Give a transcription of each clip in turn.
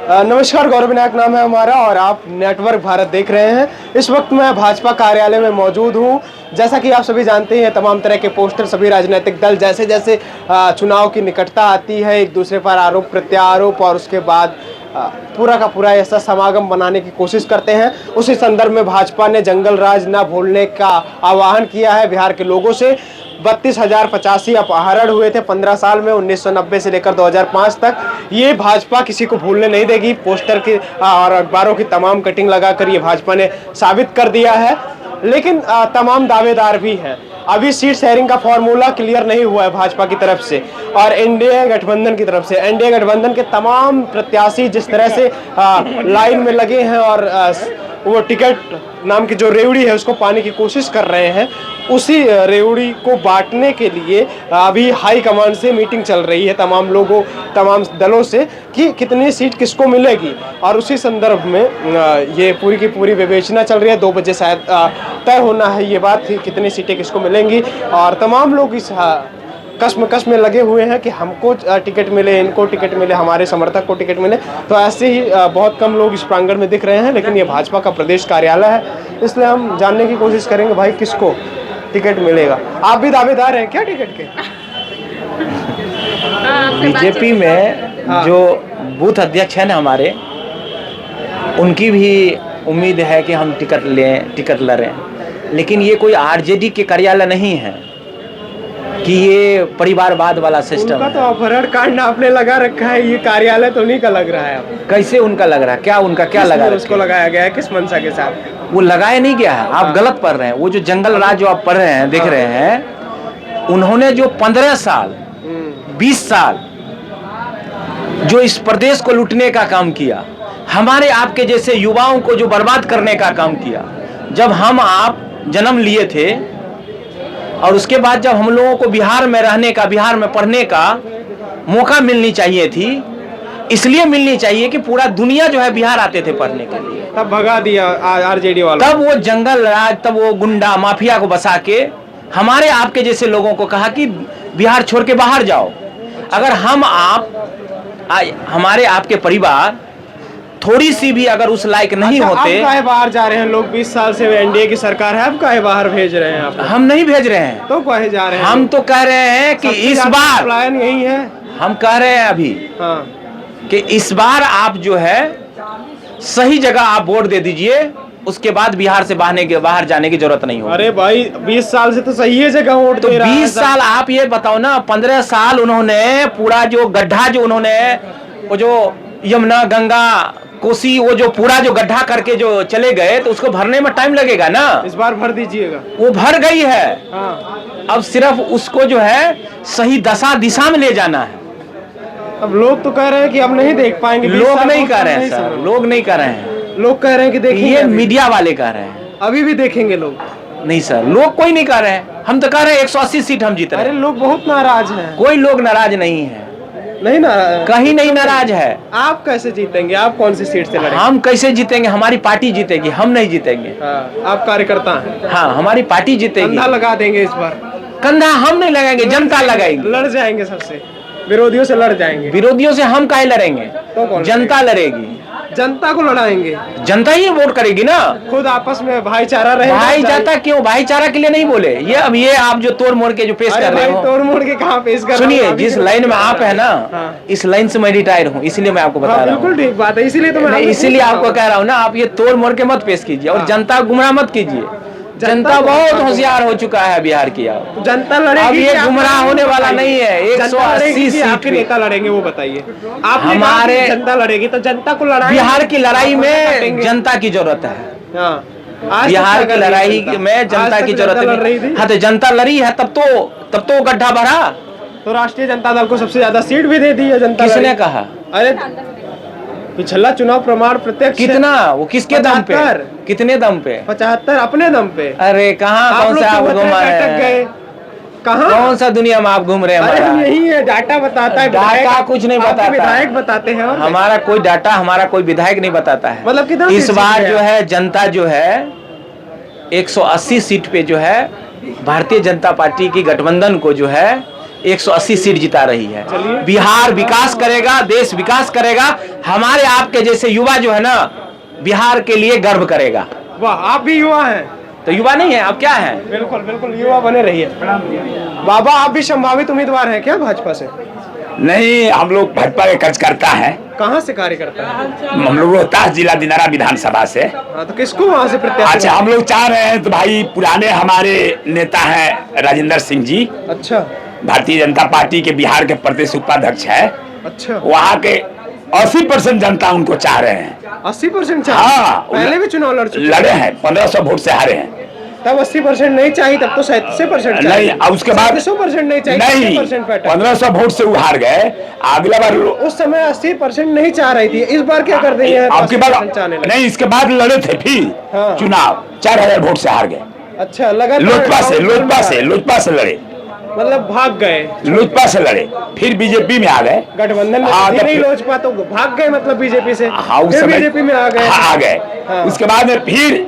नमस्कार, गौरव विनायक नाम है हमारा और आप नेटवर्क भारत देख रहे हैं। इस वक्त मैं भाजपा कार्यालय में मौजूद हूं। जैसा कि आप सभी जानते हैं, तमाम तरह के पोस्टर सभी राजनीतिक दल जैसे जैसे चुनाव की निकटता आती है, एक दूसरे पर आरोप प्रत्यारोप और उसके बाद पूरा का पूरा ऐसा समागम बनाने की कोशिश करते हैं। उसी संदर्भ में भाजपा ने जंगल राज न भूलने का आह्वान किया है बिहार के लोगों से। 32,085 अपहरण हुए थे 15 साल में, 1990 से लेकर 2005 तक। ये भाजपा किसी को भूलने नहीं देगी। पोस्टर की और अखबारों की तमाम कटिंग लगाकर ये भाजपा ने साबित कर दिया है। लेकिन तमाम दावेदार भी हैं। अभी सीट शेयरिंग का फॉर्मूला क्लियर नहीं हुआ है भाजपा की तरफ से और एनडीए गठबंधन की तरफ से। एनडीए गठबंधन के तमाम प्रत्याशी जिस तरह से लाइन में लगे हैं और वो टिकट नाम की जो रेवड़ी है उसको पाने की कोशिश कर रहे हैं, उसी रेवड़ी को बांटने के लिए अभी हाई कमांड से मीटिंग चल रही है तमाम लोगों, तमाम दलों से कि कितनी सीट किसको मिलेगी। और उसी संदर्भ में ये पूरी की पूरी विवेचना चल रही है। 2 बजे शायद तय होना है ये बात कि कितनी सीटें किसको मिलेंगी। और तमाम लोग इस कश्मकश में लगे हुए हैं कि हमको टिकट मिले, इनको टिकट मिले, हमारे समर्थक को टिकट मिले। तो ऐसे ही बहुत कम लोग इस प्रांगण में दिख रहे हैं, लेकिन ये भाजपा का प्रदेश कार्यालय है, इसलिए हम जानने की कोशिश करेंगे भाई किसको टिकट मिलेगा। आप भी दावेदार हैं क्या टिकट के? बीजेपी में जो बूथ अध्यक्ष हैं ना हमारे, उनकी भी उम्मीद है कि हम टिकट लड़ें, लेकिन ये कोई आरजेडी के कार्यालय नहीं है कि ये परिवारवाद वाला सिस्टम है। तो अपहरण कांड आपने लगा रखा है, ये कार्यालय तो नहीं का लग रहा है। कैसे उनका लग रहा है? क्या उनका क्या लगा? उसको लगाया गया है किस मंशा के साथ? वो लगाया नहीं गया है, आप गलत पढ़ रहे हैं। वो जो जंगल राज जो आप पढ़ रहे हैं, देख रहे हैं, उन्होंने जो 15 साल 20 साल जो इस प्रदेश को लूटने का काम किया, हमारे आपके जैसे युवाओं को जो बर्बाद करने का काम किया। जब हम आप जन्म लिए थे और उसके बाद जब हम लोगों को बिहार में रहने का, बिहार में पढ़ने का मौका मिलनी चाहिए थी, इसलिए मिलनी चाहिए कि पूरा दुनिया जो है बिहार आते थे पढ़ने के लिए। तब भगा दिया आरजेडी वालों। तब वो जंगल राज, तब वो गुंडा माफिया को बसा के हमारे आपके जैसे लोगों को कहा कि बिहार छोड़ के बाहर जाओ। अगर हम आप हमारे आपके परिवार थोड़ी सी भी अगर उस लायक नहीं होते। अब काहे बाहर जा रहे हैं लोग? 20 साल से एनडीए की सरकार है, अब काहे बाहर भेज रहे हैं आप? हम नहीं भेज रहे हैं। तो काहे जा रहे हैं? हम तो कह रहे हैं कि इस बार प्लान यही है। हम कह रहे हैं अभी कि इस बार आप जो है सही जगह आप वोट दे दीजिए, उसके बाद बिहार से बाहर जाने की जरूरत नहीं होगी। अरे भाई 20 साल से तो सही है जगह वोट तो 20 साल आप ये बताओ ना, 15 साल उन्होंने पूरा जो गड्ढा जो उन्होंने वो जो यमुना गंगा कोसी वो जो पूरा जो गड्ढा करके जो चले गए, तो उसको भरने में टाइम लगेगा ना। इस बार भर दीजिएगा। वो भर गई है। हाँ। अब सिर्फ उसको जो है सही दिशा में ले जाना है। अब लोग तो कह रहे हैं कि अब नहीं देख पाएंगे। लोग नहीं कह रहे हैं सर, लोग नहीं कह रहे हैं। लोग कह रहे हैं कि देखिए, ये मीडिया वाले कह रहे हैं अभी भी देखेंगे लोग। नहीं सर, लोग कोई नहीं कह रहे हैं। हम तो कह रहे हैं 180 सीट हम जीत रहे हैं। अरे लोग बहुत नाराज हैं। कोई लोग नाराज नहीं है, नहीं नाराज, कहीं नहीं नाराज है। आप कैसे जीतेंगे? आप कौन सी सीट से लड़ेंगे? हम कैसे जीतेंगे? हमारी पार्टी जीतेगी, हम नहीं जीतेंगे। आप कार्यकर्ता हैं। हाँ, हमारी पार्टी जीतेगी। कंधा लगा देंगे इस बार। कंधा हम नहीं लगाएंगे, जनता लगाएगी। लड़ जाएंगे, सबसे विरोधियों से लड़ जाएंगे। विरोधियों से हम काहे लड़ेंगे? तो कौन? जनता लड़ेगी। जनता को लड़ाएंगे, जनता ही वोट करेगी ना। खुद आपस में भाईचारा रहे। भाईचारा क्यों? भाईचारा के लिए नहीं बोले। ये अब ये आप जो तोड़ मोड़ के जो पेश कर रहे हो, तोड़ मोड़ के कहाँ पेश कर? सुनिए, जिस लाइन में आप है ना, इस लाइन से मैं रिटायर हूँ, इसलिए मैं आपको बता रहा हूँ। बिल्कुल ठीक बात है, इसीलिए तो मैं इसीलिए आपको कह रहा हूँ ना, आप ये तोड़ मोड़ के मत पेश कीजिए और जनता गुमराह मत कीजिए। जनता बहुत होशियार हो चुका है बिहार की। अब जनता लड़ेगी, अब ये गुमराह होने वाला नहीं है। 180 सीट नेता लड़ेंगे, वो बताइए। आप हमारे जनता लड़ेगी तो जनता को लड़ाई। बिहार की लड़ाई में जनता की जरूरत है। बिहार की लड़ाई में जनता की जरूरत है। हाँ, तो जनता लड़ी है, तब तो गड्ढा भरा। तो राष्ट्रीय जनता दल को सबसे ज्यादा सीट भी दे दी है जनता। किसने कहा? अरे पिछला चुनाव प्रमाण प्रत्यक्ष कितना, वो किसके दम पे? कितने दम पे? 75 अपने दम पे। अरे कहाँ, कौन सा आप घुमा है? कहाँ, कौन सा दुनिया में आप घूम रहे हैं? अरे हम यही है, डाटा बताता है। डाटा कुछ नहीं बताता, विधायक बताते हैं। हमारा कोई डाटा, हमारा कोई विधायक नहीं बताता है। मतलब कितना? इस बार जो है जनता जो है 180 सीट पे जो है भारतीय जनता पार्टी की गठबंधन को जो है 180 सीट जिता रही है। चलिए। बिहार विकास करेगा, देश विकास करेगा। हमारे आपके जैसे युवा जो है ना, बिहार के लिए गर्व करेगा। वाह, आप भी युवा हैं। तो युवा नहीं है, आप क्या हैं? बिल्कुल बिल्कुल, युवा बने रहिए। बाबा, आप भी संभावित उम्मीदवार हैं क्या भाजपा से? नहीं, हम लोग भाजपा के कार्यकर्ता हैं। कहाँ से कार्यकर्ता है? हम लोग रोहतास जिला दिनारा विधानसभा से। हाँ, तो किसको वहाँ से प्रत्याशी? अच्छा, हम लोग चाह रहे हैं तो भाई पुराने हमारे नेता हैं राजेंद्र सिंह जी, अच्छा भारतीय जनता पार्टी के बिहार के प्रदेश उपाध्यक्ष है। अच्छा, वहाँ के 80% जनता उनको चाह रहे हैं। 80% हाँ, पहले भी चुनाव लड़े हैं, 1500 वोट से हारे हैं। तब 80% नहीं चाहिए, तब तो 37% नहीं, और उसके बाद 100% नहीं चाहिए, नहीं, 70% पे अटक। 1500 वोट से वो हार गए। अगला बार उस समय 80% नहीं चाह रही थी, इस बार क्या कर देंगे? आपके बाद 80% चाहने लगे। नहीं, इसके बाद लड़े थे फिर हाँ। चुनाव, 4000 वोट से हार गए। अच्छा, लगा लोजपा से लड़े, मतलब भाग गए, लोजपा से लड़े, फिर बीजेपी में आ गए। गठबंधन में हाँ, थी तो नहीं फिर- लोजपा, तो भाग गए मतलब बीजेपी से। हाँ, उस फिर समय बीजेपी में आ गए। हाँ, आ गए। हाँ। उसके बाद में फिर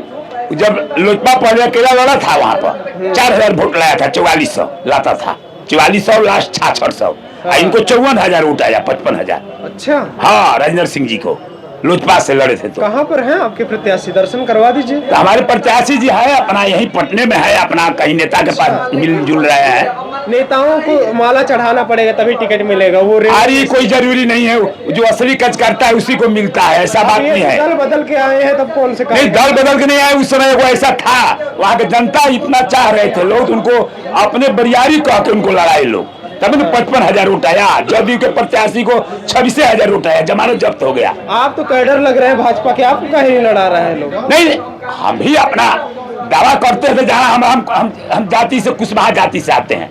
जब लोजपा पहले अकेला लड़ा था वहाँ पर 4000 वोट लाया था, 4400 लाता था, 4400 लास्ट 6600। हाँ। इनको 54,000 वोट आया, 55,000। अच्छा, हाँ, राजेंद्र सिंह जी को लोजपा से लड़े थे। तो कहाँ पर हैं आपके प्रत्याशी? दर्शन करवा दीजिए। तो हमारे प्रत्याशी जी है अपना यही पटने में है, अपना कहीं नेता के पास मिलजुल रहे हैं। नेताओं को माला चढ़ाना पड़ेगा तभी टिकट मिलेगा। वो अरे कोई जरूरी नहीं है, जो असली कच करता है उसी को मिलता है, ऐसा बात नहीं है। दल बदल के आए हैं, तब कौन से नहीं, दल बदल के नहीं आए, उस समय वो ऐसा था, वहाँ के जनता इतना चाह रहे थे, लोग उनको अपने बरियारी कह के उनको लड़ाए लोग, तभी तो 55,000 वोट आया। जदयू के प्रत्याशी को 26,000 वोट आया, जमानत जब्त हो गया। आप तो कैडर लग रहे हैं भाजपा के, आपको कहीं नहीं लड़ा रहे हैं लोग? नहीं, हम भी अपना दावा करते थे, जहाँ हम जाति से, कुशवाहा जाति से आते हैं।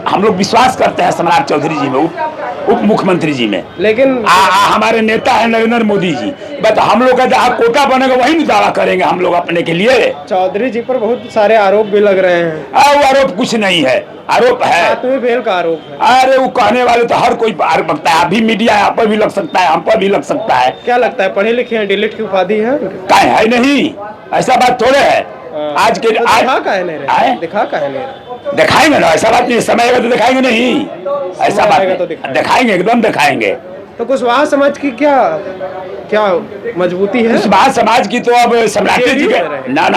हम लोग विश्वास करते हैं सम्राट चौधरी जी में, उप मुख्यमंत्री जी में। लेकिन हमारे नेता है नरेंद्र मोदी जी, बस हम लोग का जहाँ कोटा बनेगा वही नहीं दावा करेंगे हम लोग अपने के लिए। चौधरी जी पर बहुत सारे आरोप भी लग रहे हैं। वो आरोप कुछ नहीं है, आरोप है सातवें फेल का आरोप है। अरे वो कहने वाले तो हर कोई आरोप लगता है, अभी मीडिया यहाँ पर भी लग सकता है, हम पर भी लग सकता है। क्या लगता है, पढ़े लिखे हैं, डिलीट की उपाधि है? कहीं है नहीं, ऐसा बात थोड़े है। आज के तो दिखा काहे नहीं रहे? दिखा काहे नहीं रहे? दिखाएंगे ना, ऐसा बात नहीं, समय आएगा तो दिखाएंगे नहीं, ऐसा बात आएगा तो नहीं, दिखाएंगे, एकदम दिखाएंगे। तो कुशवाहा समाज की क्या क्या मजबूती है? कुशवाहा समाज की तो अब सम्राट जी के ना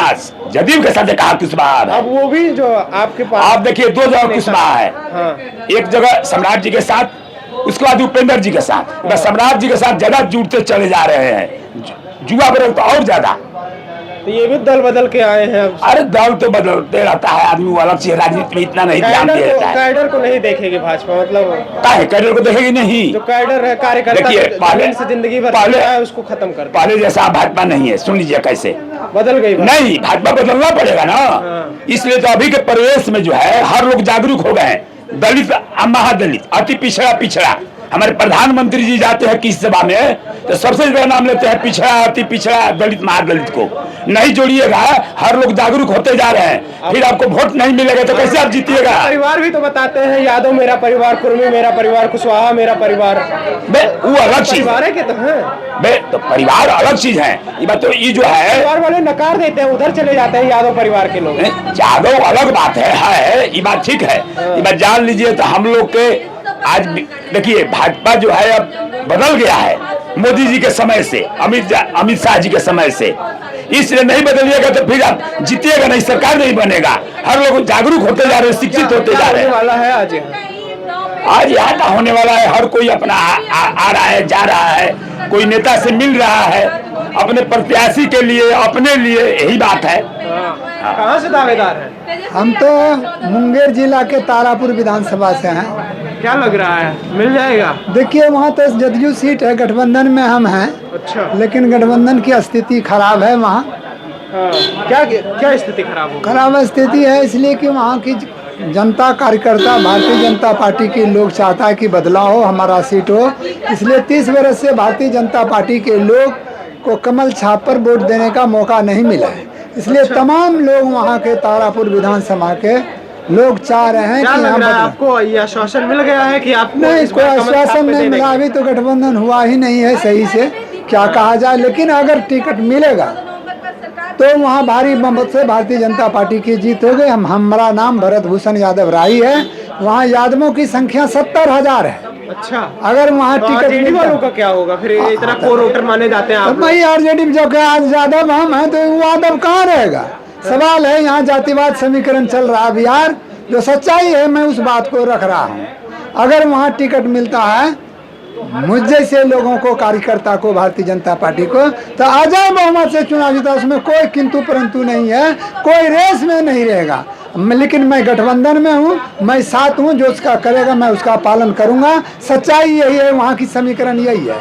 जदयू के साथ कहा कुशवाहा। अब वो भी जो आपके पास, आप देखिए 2 जगह कुशवाहा है। हाँ। एक जगह सम्राट जी के साथ, उसके बाद उपेंद्र जी के साथ। बस सम्राट जी के साथ ज्यादा जुड़ते चले जा रहे हैं, जुआ वर्ग तो और ज्यादा। तो ये भी दल बदल के आए हैं अब। अरे दल तो बदलते रहता है आदमी, वो अलग चीज, राजनीति में इतना नहीं ध्यान देता है। कैडर को नहीं देखेगी भाजपा, मतलब काहे कैडर को देखेगी नहीं? जो कैडर है, कार्यकर्ता देखिए, पहले से जिंदगी भर पहले है, उसको खत्म कर पहले जैसा भाजपा नहीं है, सुन लीजिए कैसे बदल गई बात। नहीं, भाजपा बदलना पड़ेगा ना। इसलिए तो अभी के परिवेश में जो है हर लोग जागरूक हो गए हैं। दलित, महादलित, अति पिछड़ा हमारे प्रधानमंत्री जी जाते हैं किस सभा में तो सबसे ज्यादा नाम लेते हैं पिछड़ा, अति पिछड़ा, दलित, महादलित को नहीं जोड़िएगा। हर लोग जागरूक होते जा रहे हैं, फिर आपको वोट नहीं मिलेगा तो कैसे आप जीतिएगा? परिवार भी तो बताते हैं, यादव मेरा परिवार, कुर्मी मेरा परिवार, कुशवाहा मेरा परिवार। वो अलग चीज परिवार है कि तो है बे, तो परिवार अलग चीज है। ये बात तो ये जो है, परिवार वाले नकार देते हैं, उधर चले जाते हैं यादव परिवार के लोग। यादव अलग बात है, ये बात ठीक है। ये बात जान लीजिए। तो हम लोग के आज देखिए भाजपा जो है अब बदल गया है मोदी जी के समय से, अमित शाह जी के समय से। इसलिए नहीं बदलिएगा तो फिर आप जीतिएगा नहीं, सरकार नहीं बनेगा। हर लोग जागरूक होते जा रहे हैं, शिक्षित होते जा रहे हैं। वाला है आज यहाँ का होने वाला है, हर कोई अपना आ रहा है, जा रहा है, कोई नेता से मिल रहा है अपने प्रत्याशी के लिए, अपने लिए, यही बात है। कहाँ से दावेदार हैं? हम तो मुंगेर जिला के तारापुर विधानसभा से हैं। क्या लग रहा है, मिल जाएगा? देखिए वहाँ तो जदयू सीट है, गठबंधन में हम हैं। अच्छा, लेकिन गठबंधन की स्थिति खराब है वहाँ। क्या क्या स्थिति खराब हो? खराब स्थिति है इसलिए कि वहाँ की जनता, कार्यकर्ता, भारतीय जनता पार्टी के लोग चाहता है कि बदलाव हो, हमारा सीट हो। इसलिए 30 वर्ष से भारतीय जनता पार्टी के लोग को कमल छाप पर वोट देने का मौका नहीं मिला है। इसलिए तमाम लोग वहाँ के तारापुर विधानसभा के लोग चाह रहे हैं कि यहाँ आपको ये आश्वासन मिल गया है कि आप नहीं, कोई आश्वासन नहीं मिला। अभी तो गठबंधन हुआ ही नहीं है सही से, क्या कहा जाए। लेकिन अगर टिकट मिलेगा तो वहाँ भारी बहुमत से भारतीय जनता पार्टी की जीत हो गई। हमारा नाम भरत भूषण यादव राही है, वहाँ यादवों की संख्या 70,000 है। अच्छा, अगर वहाँ तो टिकट आरजेडी मिलता वालों का क्या होगा फिर? ये इतना कोर वोटर माने जाते हैं तो आप लोग। भाई आरजेडी में जब आज यादव हम हैं तो यादव कहाँ रहेगा? सवाल है, यहाँ जातिवाद समीकरण चल रहा है बिहार, जो सच्चाई है मैं उस बात को रख रहा हूँ। अगर वहाँ टिकट मिलता है मुझ जैसे लोगों को, कार्यकर्ता को, भारतीय जनता पार्टी को, तो अजय बहुमत से चुनाव जीता, उसमें कोई किंतु परंतु नहीं है, कोई रेस में नहीं रहेगा। लेकिन मैं गठबंधन में हूँ, मैं साथ हूँ, जो उसका करेगा मैं उसका पालन करूंगा। सच्चाई यही है, वहाँ की समीकरण यही है।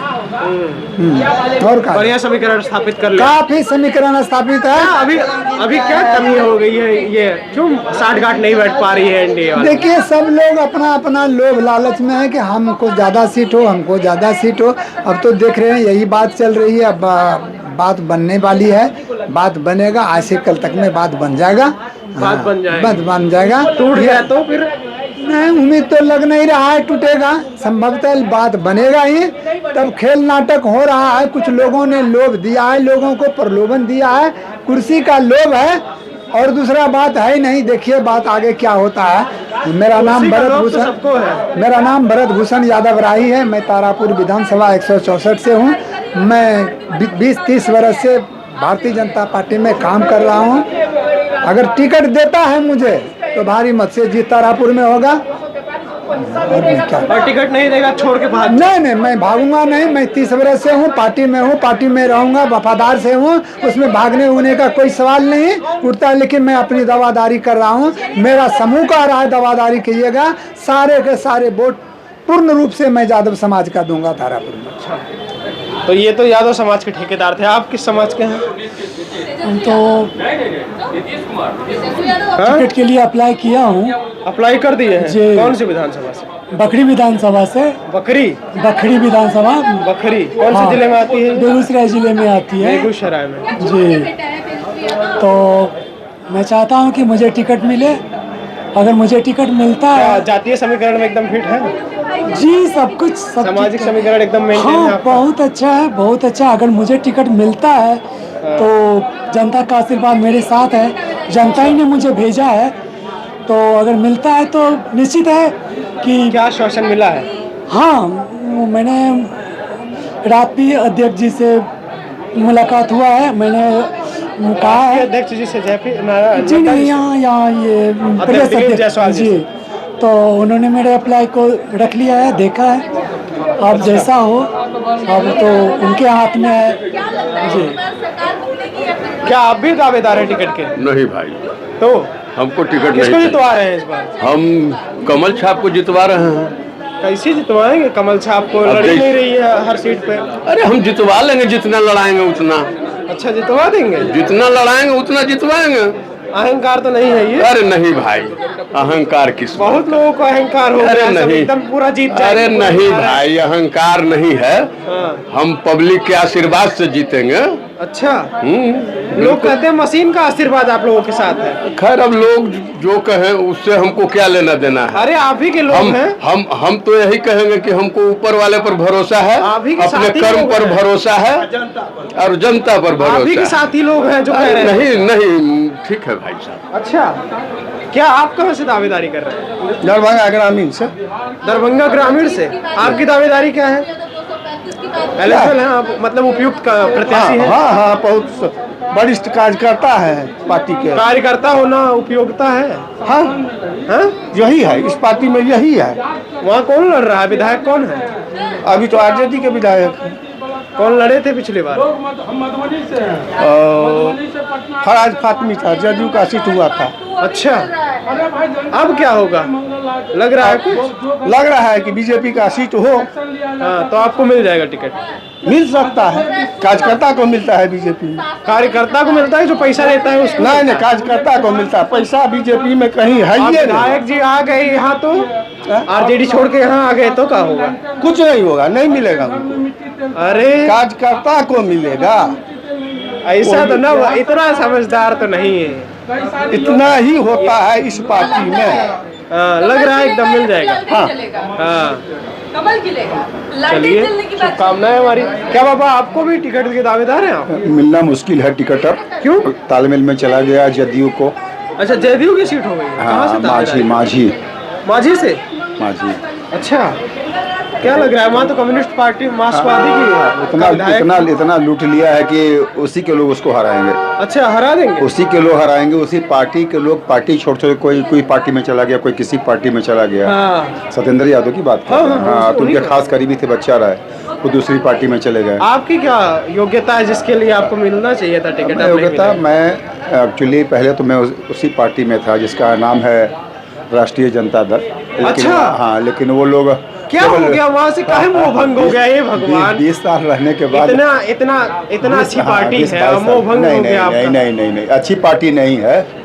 और का बढ़िया समीकरण स्थापित कर लिया। काफी समीकरण स्थापित है। अभी अभी क्या कमी हो गई है? ये क्यों साठगांठ नहीं बैठ पा रही है एनडीए वाले? देखिए, सब लोग अपना अपना लोभ लालच में है कि हमको ज्यादा सीट हो, हमको ज्यादा सीट हो। अब तो देख रहे हैं यही बात चल रही है। अब बात बनने वाली है, बात बनेगा, आज से कल तक में बात बन जाएगा। बात बन जाएगी। बात बन जाएगा। टूट गया तो फिर नहीं, उम्मीद तो लग नहीं रहा है टूटेगा, संभवतः बात बनेगा ही। तब खेल नाटक हो रहा है, कुछ लोगों ने लोभ दिया है, लोगों को प्रलोभन दिया है, कुर्सी का लोभ है, और दूसरा बात है ही नहीं। देखिए बात आगे क्या होता है। मेरा नाम भरत भूषण, सबको है। मेरा नाम भरत भूषण यादव राही है। मैं तारापुर विधानसभा 164 से हूँ। मैं 20-30 वर्ष से भारतीय जनता पार्टी में काम कर रहा हूँ। अगर टिकट देता है मुझे तो भारी मत से जीत तारापुर में होगा। और मैं क्या, और टिकट नहीं देगा छोड़ के भाग? नहीं, मैं भागूंगा नहीं। मैं 30 वर्ष से हूँ, पार्टी में हूँ, पार्टी में रहूंगा, वफादार से हूँ। उसमें भागने होने का कोई सवाल नहीं उठता। लेकिन मैं अपनी दवादारी कर रहा हूँ। मेरा समूह कह रहा है दवादारी कीजिएगा। सारे के सारे वोट पूर्ण रूप से मैं यादव समाज का दूंगा तारापुर में। तो ये तो यादव समाज के ठेकेदार थे, आप किस समाज के हैं? हम तो हाँ? टिकट के लिए अप्लाई किया हूँ, अप्लाई कर दिए हैं? जी। कौन सी विधानसभा से? बखरी विधानसभा से। बकरी? बखरी विधानसभा बकरी कौन से हाँ, जिले में आती है? बेगूसराय जिले में आती है बेगूसराय में। जी। तो मैं चाहता हूँ कि मुझे टिकट मिले। अगर मुझे टिकट मिलता क्या है, जातीय समीकरण में एकदम फिट है? जी, सब कुछ सब सामाजिक ठीक है। समीकरण एकदम मेंटेन है हाँ, आपका? बहुत अच्छा है, बहुत अच्छा। अगर मुझे टिकट मिलता है तो जनता का आशीर्वाद मेरे साथ है, जनता ही ने मुझे भेजा है। तो अगर मिलता है तो निश्चित है कि क्या आश्वासन मिला है? हाँ, मैंने रात भी अध्यक्ष जी से मुलाकात हुआ है। मैंने कहा है अध्यक्ष जी से जी नहीं, यहाँ ये प्रदेश दिलीप जायसवाल अध्यक्ष जी जी, तो उन्होंने मेरे अप्लाई को रख लिया है, देखा है। अब जैसा हो, अब तो उनके हाथ में है जी। क्या आप भी दावेदार हैं टिकट के? नहीं भाई, तो हमको टिकट किसको नहीं जितवा रहे हैं इस बार? चाहिए। हम कमल छाप को जितवा रहे हैं। कैसे जितवाएंगे? कमल छाप को अब लड़ी जैसे- नहीं रही है हर सीट पे। अरे हम जितवा लेंगे, जितना लड़ाएंगे उतना, अच्छा, जितवा देंगे? जितना लड़ाएंगे उतना जितवाएंगे। अहंकार तो नहीं है ये? अरे नहीं भाई, अहंकार किस बात बहुत लोगों को अहंकार हो अरे गया, सब नहीं। एकदम पूरा जीत का? अरे जाएंगे, नहीं पूरा भाई, अहंकार नहीं है। हाँ। हम पब्लिक के आशीर्वाद से जीतेंगे। अच्छा, लोग कहते हैं मशीन का आशीर्वाद आप लोगों के साथ है। खैर, अब लोग जो कहें उससे हमको क्या लेना देना है। अरे आप ही के लोग हम हैं। हम तो यही कहेंगे कि हमको ऊपर वाले पर भरोसा है, आप ही के अपने साथी कर्म लोग पर हैं। भरोसा है और जनता पर आप ही के भरोसा है। साथ ही लोग हैं जो कह अरे रहे हैं। नहीं नहीं, ठीक है भाई साहब। अच्छा, क्या आप कहाँ से दावेदारी कर रहे हैं? दरभंगा ग्रामीण से। दरभंगा ग्रामीण से। आपकी दावेदारी क्या है? एलिजिबल हैं आप, मतलब उपयुक्त प्रत्याशी हैं? हाँ, बहुत वरिष्ठ कार्यकर्ता है पार्टी के। कार्यकर्ता होना उपयोगिता है? हाँ, हाँ? यही है, इस पार्टी में यही है। वहाँ कौन लड़ रहा है? विधायक कौन है? अभी तो आरजेडी के विधायक कौन लड़े थे पिछली बार? फराज फातमी था, जदयू का सीट हुआ था। अच्छा, अब क्या होगा? लग रहा है कुछ? लग रहा है कि बीजेपी का सीट हो, हाँ, तो आपको मिल जाएगा टिकट। मिल सकता है। कार्यकर्ता को मिलता है बीजेपी में। कार्यकर्ता को मिलता है जो पैसा देता है उसको? नहीं, कार्यकर्ता को मिलता है पैसा। बीजेपी में कहीं है अब ही नहीं। विधायक जी आ गए यहाँ तो आरजेडी छोड़ के यहाँ आ गए तो क्या होगा? कुछ नहीं होगा, नहीं मिलेगा उनको। अरे कार्यकर्ता को मिलेगा। ऐसा तो ना, इतना समझदार तो नहीं है। इतना ही होता है इस पार्टी में। हाँ, लग रहा है एकदम मिल जाएगा। हाँ, हाँ, कमल खिलेगा। चलिए, चलने की बात शुभकामनाएं हमारी। क्या बाबा आपको भी टिकट के दावेदार हैं आप? मिलना मुश्किल है टिकट अब। क्यों? तालमेल में चला गया जदयू को। अच्छा, जदयू की सीट हो गई है। कहाँ से हाँ, दावेदारी? माझी माझी से? माझी। अच्छा, क्या लग रहा है वहाँ तो कम्युनिस्ट पार्टी मार्क्सवादी की इतना लूट लिया है कि उसी के लोग उसको हराएंगे। अच्छा, हरा देंगे? उसी के लोग हराएंगे, उसी पार्टी के लोग पार्टी छोड़ छोड़ कोई पार्टी में चला गया, कोई किसी पार्टी में चला गया। हाँ। सत्येंद्र यादव की बात कर रहे हैं। हाँ, तो उनके खास करीबी थे बच्चा राय, वो दूसरी पार्टी में चले गए। आपकी क्या योग्यता है जिसके लिए आपको मिलना चाहिए था टिकट? योग्यता, मैं एक्चुअली पहले तो मैं उसी पार्टी में था जिसका नाम है राष्ट्रीय जनता दल। अच्छा। हाँ, लेकिन वो लोग क्या हो गया वहाँ से, काहे मोह भंग हो गया? ये भगवान, 20 साल रहने के बाद इतना अच्छी पार्टी है, मोह भंग हो गया आपका। नहीं, अच्छी पार्टी नहीं है।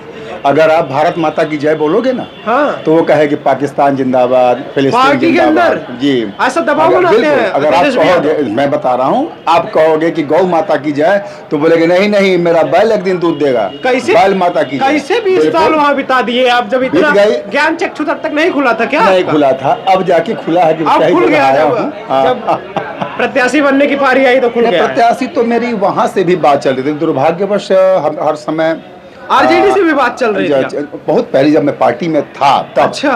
अगर आप भारत माता की जय बोलोगे ना, हाँ, तो वो कहेगी पाकिस्तान जिंदाबाद, फिलिस्तीन पार्टी के अंदर जी ऐसा दबाव बनाते हैं। अगर आप कहोगे, मैं बता रहा हूँ, आप कहोगे कि गौ माता की जय, तो बोलेगे नहीं मेरा बैल एक दिन दूध देगा। कैसे बैल माता की कैसे 20 साल वहाँ बिता दिए आप, जब इतना ज्ञान चक्षु तक नहीं खुला था क्या? नहीं खुला था, अब जाके खुला है। अब खुल गया जब प्रत्याशी बनने की पारी आई तो खुल गया। प्रत्याशी तो मेरी वहाँ से भी बात चल रही थी, दुर्भाग्यवश हर समय आरजेडी से भी बात चल रही थी। बहुत पहले जब मैं पार्टी में था तब। अच्छा।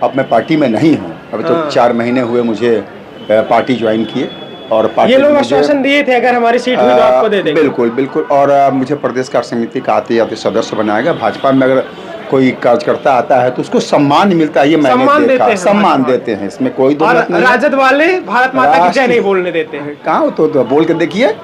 अब मैं पार्टी में नहीं हूँ, अभी तो 4 महीने हुए मुझे पार्टी ज्वाइन किए। और पार्टी ये लोग आश्वासन दिए थे अगर हमारी सीट हुई तो आपको दे देंगे। बिल्कुल। और मुझे प्रदेश कार्य समिति का आते सदस्य बनाएगा। भाजपा में अगर कोई कार्यकर्ता आता है तो उसको सम्मान मिलता है, ये मैंने देखा। सम्मान देते हैं, इसमें कोई दो मत नहीं। राजद वाले भारत माता की जय नहीं बोलने देते हैं। कहाँ तो बोल के देखिए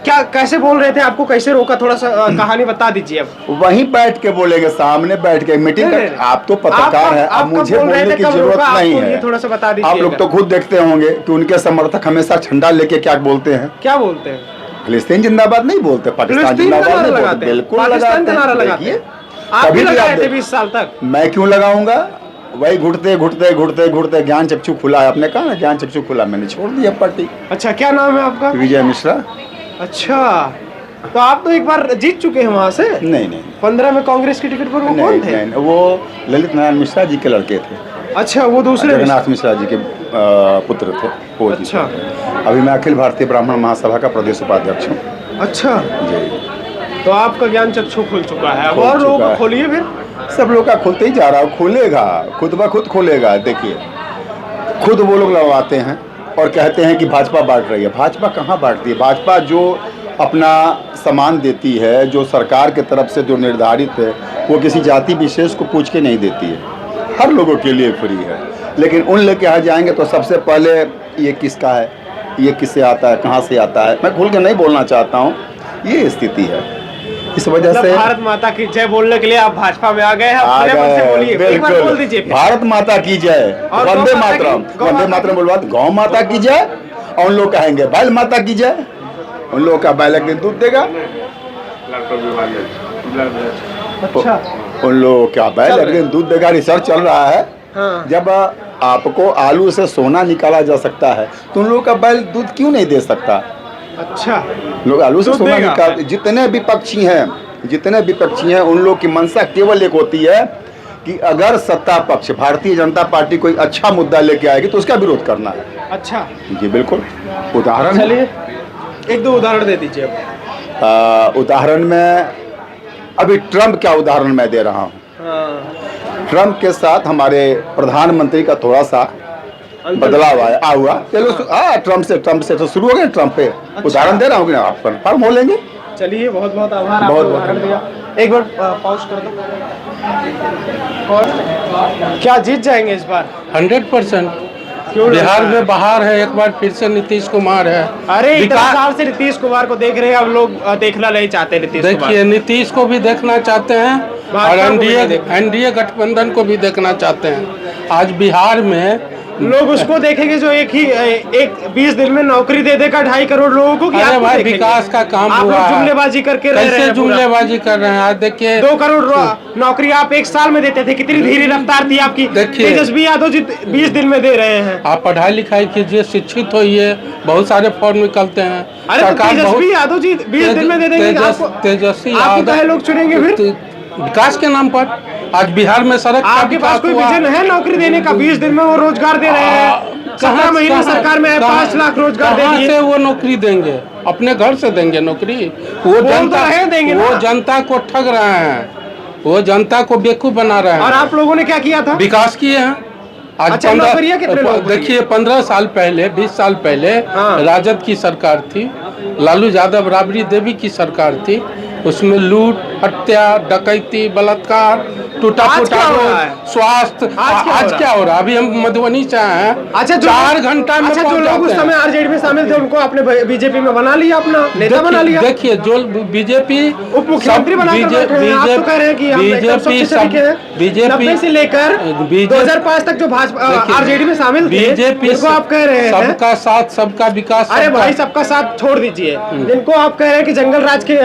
क्या, कैसे बोल रहे थे? आपको कैसे रोका? थोड़ा सा कहानी बता दीजिए। अब वहीं बैठ के बोलेंगे, सामने बैठ के मीटिंग। आप तो पत्रकार हैं, अब मुझे बोलने की जरूरत नहीं है। थोड़ा सा बता दीजिए। आप लोग तो खुद देखते होंगे कि उनके समर्थक हमेशा झंडा लेके क्या बोलते हैं? क्या बोलते हैं? फिलिस्तीन जिंदाबाद नहीं बोलते, पाकिस्तान जिंदाबाद नहीं बोलते। बिल्कुल लगाते हैं। आप भी लगाए थे 20 साल तक। मैं क्यों लगाऊंगा? वही घुटते ज्ञान चक्षु खुला है। आपने कहा ना ज्ञान चक्षु खुला, मैंने छोड़ दिया पार्टी। अच्छा, क्या नाम है आपका? विजय मिश्रा। अच्छा, तो आप तो एक बार जीत चुके हैं वहाँ से? नहीं। 15 में कांग्रेस की टिकट पर वो कौन थे? नहीं, वो ललित नारायण मिश्रा जी के लड़के थे। अच्छा, वो दूसरे जगन्नाथ मिश्रा जी के पुत्र थे वो। अच्छा। अभी मैं अखिल भारतीय ब्राह्मण महासभा का प्रदेश उपाध्यक्ष हूँ। अच्छा जी। तो आपका ज्ञान चक्षु खुल चुका है, अब और लोगों को खोलिए फिर। सब लोग का खुलते ही जा रहा है, खुलेगा, खुद ब खुद खुलेगा। देखिए, खुद वो लोग लगवाते हैं और कहते हैं कि भाजपा बांट रही है। भाजपा कहाँ बांटती है? भाजपा जो अपना सामान देती है, जो सरकार की तरफ से जो निर्धारित है, वो किसी जाति विशेष को पूछ के नहीं देती है, हर लोगों के लिए फ्री है। लेकिन उन लोग के यहाँ जाएंगे तो सबसे पहले ये किसका है, ये किससे आता है, कहाँ से आता है, मैं खुल के नहीं बोलना चाहता हूँ। ये स्थिति है, इस वजह से भारत माता की जय बोलने के लिए आप भाजपा में आ गए हैं। एक बार बोल दीजिए। भारत माता की जय, वंदे मातरम बोलवा, गौ माता की जय। और उन लोग कहेंगे बैल माता की जय। उन लोगों का बैल एक दिन दूध देगा। अच्छा। उन लोगों का बैल एक दिन दूध देगा। रिसर्च चल रहा है। हाँ। जब आपको आलू से सोना निकाला जा सकता है तो उन लोगों का बैल दूध क्यों नहीं दे सकता? अच्छा, लोग आलू से सोना निकाल। जितने विपक्षी हैं उन लोग की मंशा केवल एक होती है कि अगर सत्ता पक्ष भारतीय जनता पार्टी कोई अच्छा मुद्दा लेके आएगी तो उसका विरोध करना है। अच्छा जी बिल्कुल। उदाहरण, चलिए 1-2 उदाहरण दे दीजिए। उदाहरण में अभी ट्रम्प का उदाहरण मैं दे रहा हूँ। ट्रम्प के साथ हमारे प्रधानमंत्री का थोड़ा सा बदलाव आया हुआ। चलो ट्रम्प से तो शुरू हो गए। ट्रम्प पे उदाहरण दे रहा हूँ कि आप कन्फर्म हो लेंगे। चलिए, बहुत बहुत आभार। बहुत उदाहरण दिया। एक बार पॉज कर दो। और क्या जीत जाएंगे इस बार? 100%। बिहार में बाहर है, एक बार फिर से नीतीश कुमार है। अरे इतना साल से नीतीश कुमार को देख रहे हैं, अब लोग देखना नहीं चाहते नीतीश कुमार। देखिए, नीतीश को भी देखना चाहते हैं और एनडीए गठबंधन को भी देखना चाहते हैं। आज बिहार में लोग उसको देखेंगे जो एक 20 दिन में नौकरी दे देगा 2.5 करोड़ लोगों को। अरे भाई, विकास का काम हुआ है। जुमलेबाजी करके रह रहे हैं। जुमलेबाजी कर रहे हैं। आज देखिए, 2 करोड़ नौकरी आप 1 साल में देते थे। कितनी धीरे रफ्तार थी आपकी। देखिए, तेजस्वी यादव जी 20 दिन में दे रहे हैं। आप पढ़ाई लिखाई कीजिए, शिक्षित होइए, बहुत सारे फॉर्म निकलते हैं। अरे तेजस्वी यादव जी 20 दिन में दे देंगे। तेजस्वी यादव लोग चुनेंगे फिर विकास के नाम पर। आज बिहार में सड़क, आपके पास कोई विजन है नौकरी देने का? 20 दिन में वो रोजगार दे रहे हैं। 17 महीने सरकार में 5 लाख रोजगार दे दिए। से वो नौकरी देंगे? अपने घर से देंगे नौकरी? वो जनता को ठग रहे हैं। वो जनता को बेवकूफ बना रहे और हैं। आप लोगों ने क्या किया था? विकास किए हैं। आज अच्छा, नौकरियां कितने लोगों को दी? देखिए 15 साल पहले 20 साल पहले हाँ। राजद की सरकार थी, लालू यादव राबड़ी देवी की सरकार थी, उसमें लूट, हत्या, डकैती, बलात्कार, टूटा आज फूटा क्या हो रहा रोड, है? स्वास्थ्य। आज क्या हो रहा है? अभी हम मधुबनी से आए हैं। अच्छा, 4 घंटा में अच्छा, जो पहुंच लोग उस जाते समय हैं। आरजेडी में शामिल थे उनको आपने बीजेपी में बना लिया, अपना नेता बना लिया। देखिए जो बीजेपी उप मुख्यमंत्री बनाकर बैठे हैं। आप तो कह रहे हैं कि हम एकदम सबसे शरीक हैं। बीजेपी 90 से लेकर 2005 तक जो भाजपा आरजेडी में शामिल थे, बीजेपी उनको आप कह रहे हैं सबका साथ सबका विकास। अरे भाई, सबका साथ छोड़ दीजिए। जिनको आप कह रहे हैं कि जंगल राज के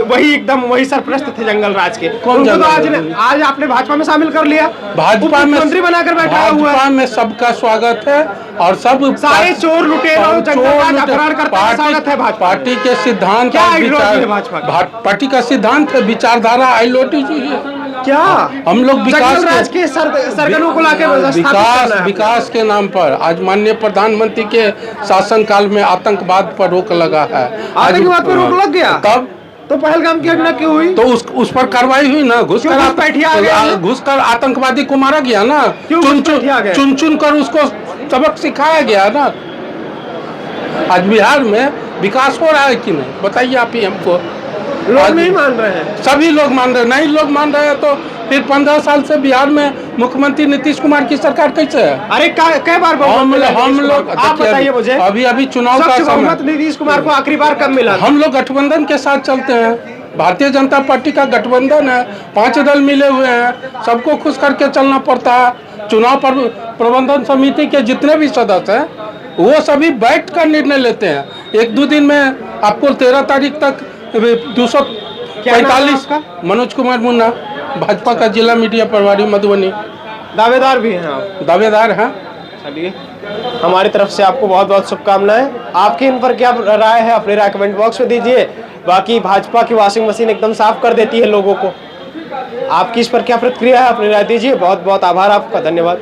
वही एकदम वही सरप्रस्त थे जंगल राज के, कौन उनको तो जंगल आज आपने भाजपा में शामिल कर लिया। भाजपा में मंत्री बनाकर बैठा हुआ भाजपा है। में सबका स्वागत है और सब सारे चोर लुटेरों जंगल अपहरण करते हैं, स्वागत है भाजपा। पार्टी के सिद्धांत क्या और आइडियोलॉजी है भाजपा की? पार्टी का सिद्धांत है, विचारधारा आइडियोलॉजी है। क्या हम लोग विकास जंगल राज के सरगनों को लाके विकास के नाम पर आज माननीय प्रधानमंत्री के शासनकाल में आतंकवाद पर रोक लगा है। आतंकवाद पर रोक लग गया। तब तो पहलगाम की घटना क्यों हुई? तो उस पर कार्रवाई हुई ना, घुस कर आतंकवादी को मारा गया ना, चुन चुन कर उसको सबक सिखाया गया ना। आज बिहार में विकास हो रहा है कि नहीं, बताइए आप ही हमको। लोग नहीं मान रहे हैं। सभी लोग मान रहे हैं। नहीं लोग मान रहे हैं तो फिर 15 साल से बिहार में मुख्यमंत्री नीतीश कुमार की सरकार कैसे है? अरे कई बार हम लोग आप बताइए मुझे, अभी चुनाव का बहुमत नीतीश कुमार को आखिरी बार कब मिला? हम लोग गठबंधन के साथ चलते हैं। भारतीय जनता पार्टी का गठबंधन है, 5 दल मिले हुए हैं, सबको खुश करके चलना पड़ता है। चुनाव पर प्रबंधन समिति के जितने भी सदस्य हैं वो सभी बैठ कर निर्णय लेते हैं। 1-2 दिन में आपको 13 तारीख तक 245 मनोज कुमार मुन्ना, भाजपा का जिला मीडिया प्रभारी मधुबनी। दावेदार भी हैं आप? दावेदार हैं। चलिए, हमारी तरफ से आपको बहुत बहुत शुभकामनाएं। आपकी इन पर क्या राय है अपनी राय कमेंट बॉक्स में दीजिए। बाकी भाजपा की वॉशिंग मशीन एकदम साफ कर देती है लोगों को। आपकी इस पर क्या प्रतिक्रिया है, अपनी राय दीजिए। बहुत बहुत आभार आपका, धन्यवाद।